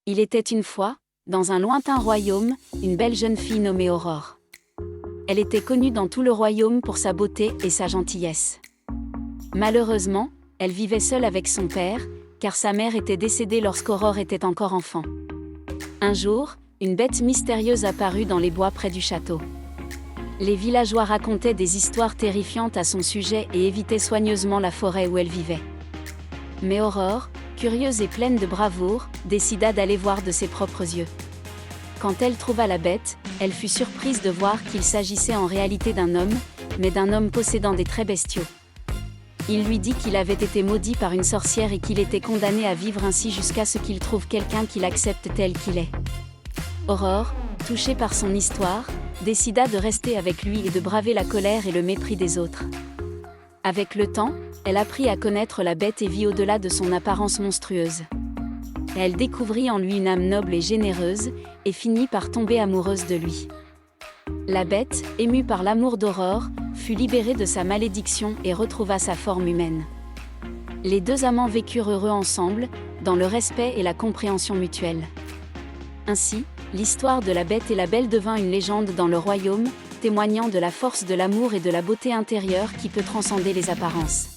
Il était une fois, dans un lointain royaume, une belle jeune fille nommée Aurore. Elle était connue dans tout le royaume pour sa beauté et sa gentillesse. Malheureusement, elle vivait seule avec son père, car sa mère était décédée lorsqu'Aurore était encore enfant. Un jour, une bête mystérieuse apparut dans les bois près du château. Les villageois racontaient des histoires terrifiantes à son sujet et évitaient soigneusement la forêt où elle vivait. Mais Aurore, curieuse et pleine de bravoure, décida d'aller voir de ses propres yeux. Quand elle trouva la bête, elle fut surprise de voir qu'il s'agissait en réalité d'un homme, mais d'un homme possédant des traits bestiaux. Il lui dit qu'il avait été maudit par une sorcière et qu'il était condamné à vivre ainsi jusqu'à ce qu'il trouve quelqu'un qui l'accepte tel qu'il est. Aurore, touchée par son histoire, décida de rester avec lui et de braver la colère et le mépris des autres. Avec le temps, elle apprit à connaître la bête et vit au-delà de son apparence monstrueuse. Elle découvrit en lui une âme noble et généreuse, et finit par tomber amoureuse de lui. La bête, émue par l'amour d'Aurore, fut libérée de sa malédiction et retrouva sa forme humaine. Les deux amants vécurent heureux ensemble, dans le respect et la compréhension mutuelle. Ainsi, l'histoire de la Bête et la Belle devint une légende dans le royaume, témoignant de la force de l'amour et de la beauté intérieure qui peut transcender les apparences.